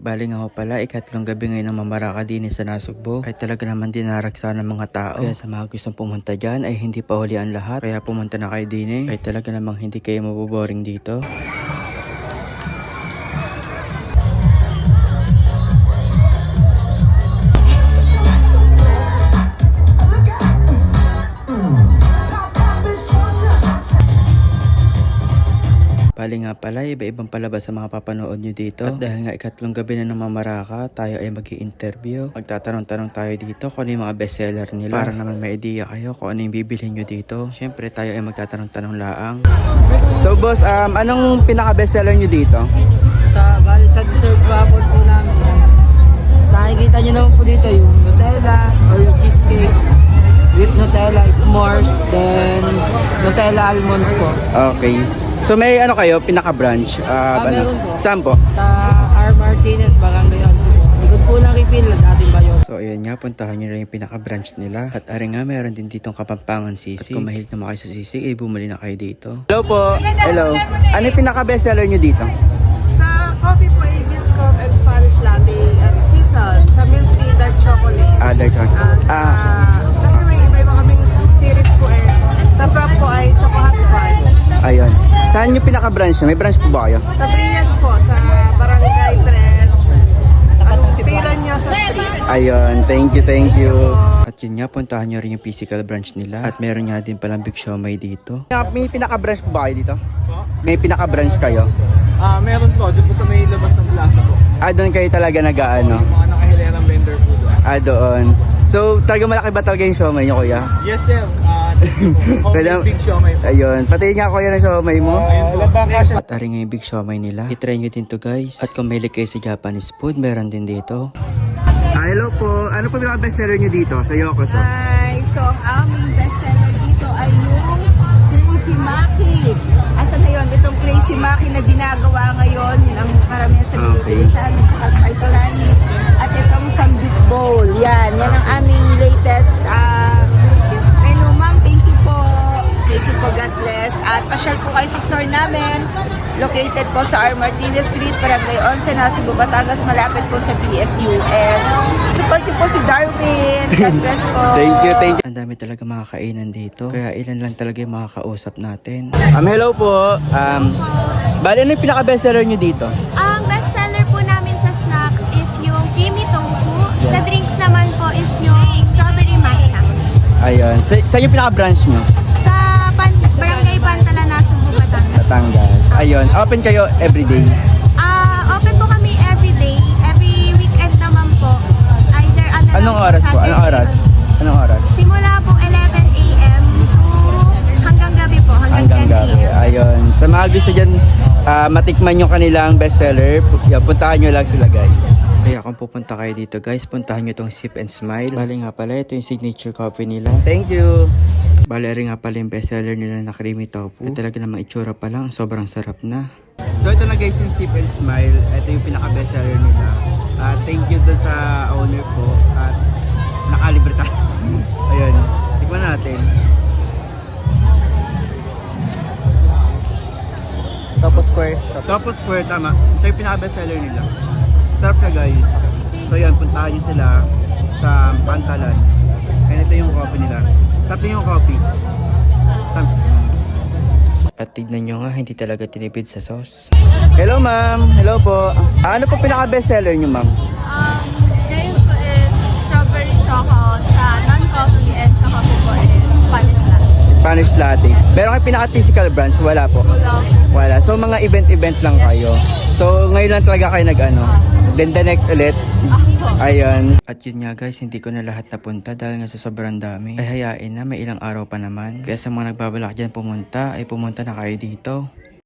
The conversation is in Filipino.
Bali nga ho pala, ikatlong gabi ngayon ng Mamaraka din sa Nasugbo ay talaga naman dinaraksa ng mga tao. Kaya sa mga gustong pumunta dyan ay hindi pa huli ang lahat. Kaya pumunta na kayo din ay talaga namang hindi kayo maboboring dito. Bali nga pala, iba-ibang palabas sa mga papanood nyo dito. At dahil nga ikatlong gabi na ng Mamaraka, tayo ay mag-i-interview. Magtatanong-tanong tayo dito kung ano yung mga bestseller nila. Para naman may idea kayo kung ano yung bibilhin nyo dito. Siyempre, tayo ay magtatanong-tanong laang. So boss, anong pinaka-bestseller nyo dito? Bali sa dessert waffle po namin. Nakikita nyo naman po dito yung Nutella or yung cheesecake with Nutella, s'mores, then Nutella almonds po. Okay. So may ano kayo, pinaka-branch? Meron po. Saan po? Sa R. Martinez, Barangay Once po. Likod po ng refill, dating bayo. So ayun nga, puntahan nyo na yung pinaka-branch nila. At ari nga, meron din ditong Kapampangan sisig. At kung mahilig na kayo sa sisig, bumili na kayo dito. Hello po. Hello. Ano yung pinaka-bestseller nyo dito? Sa coffee po ay Biscoff and Spanish Latte at Season. Sa milk tea, dark chocolate. Dark one. Kasi may iba-iba kaming series po eh. Sa frap po ay Choco Hot Fun. Ayun. Saan yung pinaka-branch nyo? May branch po ba kayo? Sa Brias po, sa Barangay 3. Piran nyo sa street. Ayun. Thank you. At yun nga, puntahan nyo rin yung physical branch nila. At meron nga din palang Big Siomai dito. May pinaka-branch po ba kayo dito? May pinaka-branch kayo? Meron po, doon po sa may labas ng plaza po. Doon kayo talaga nag-ano? Yung mga nakahilerang vendor po doon. Doon. So, talaga malaki ba talaga yung siomai nyo, kuya? Yes sir, thank you po. Pwede- Big siomai po. Ayun. Pati nga kuya ng siomai mo. Ayun po. At ari nga yung Big Siomai nila. I-try nyo din to guys. At kung mahilig kayo sa Japanese food, meron din dito. Hello po. Ano po yung bestseller nyo dito sa Yokoso? Hi! So, ang aming bestseller dito ay yung Crazy Maki. Asa na yun? Itong Crazy Maki na ginagawa ngayon ng karamihan sa Okay. Pilipinas at saka Spice Lani. At itong Sambit Bowl. Yan ang aming latest menu. Ma'am, thank you po. Thank you po, God bless. At pasyal po kayo sa store namin. Located po sa R. Martinez Street, Barangay 11, Nasugbo, Batangas, malapit po sa PSU. And support niyo po si Darwin. God bless po. Thank you. Ang dami talaga mga kainan dito. Kaya ilan lang talaga yung makakausap natin. Hello po. Bali, ano yung pinaka-bestseller nyo dito? Ang bestseller po namin sa snacks is yung creamy tofu. Sa drinks naman po is yung strawberry matcha. Ayun. Saan yung pinaka-branch nyo? Sa Barangay Pantalan, Nasugbo, Batangas. Batangas. Ayun. Open kayo everyday. Open po kami everyday. Every weekend naman po. Either Anong oras po? Saturday Anong oras? Simula po 11 a.m. to hanggang gabi po. Hanggang 10 gabi. p.m. Ayun. Sa mga gusto dyan, matikman yung kanilang bestseller, puntahan nyo lang sila guys. Kaya kung pupunta kayo dito guys, puntahan nyo itong Sip and Smile. Bali nga pala, ito yung signature coffee nila. Thank you! Bali rin nga pala yung bestseller nila na creamy tofu. At talaga namang itsura pa lang, sobrang sarap na. So ito na guys yung Sip and Smile. Ito yung pinaka-bestseller nila. Thank you dun sa owner po. At nakalibre tayo. Ayun, tikman natin. Topo Square, tama. Ito yung pinaka-bestseller nila. Sarap siya guys. So yan, puntahan nyo sila sa Pantalan. And ito yung coffee nila. Sarap din yung coffee. At tignan nyo nga, hindi talaga tinipid sa sauce. Hello ma'am, hello po. Ano po pinaka-bestseller nyo ma'am? Ngayon po is strawberry choco sa non-coffee and sa coffee po is Spanish latte. Spanish latte. Meron kayo pinaka-physical branch? Wala po. Wala. So mga event-event lang kayo. So ngayon lang talaga kayo nag-ano. Then the next ulit. Ayun. At yun nga guys, hindi ko na lahat napunta dahil nga sa sobrang dami. Ay hayain na, may ilang araw pa naman. Kaya sa mga nagbabalak dyan pumunta, ay pumunta na kayo dito.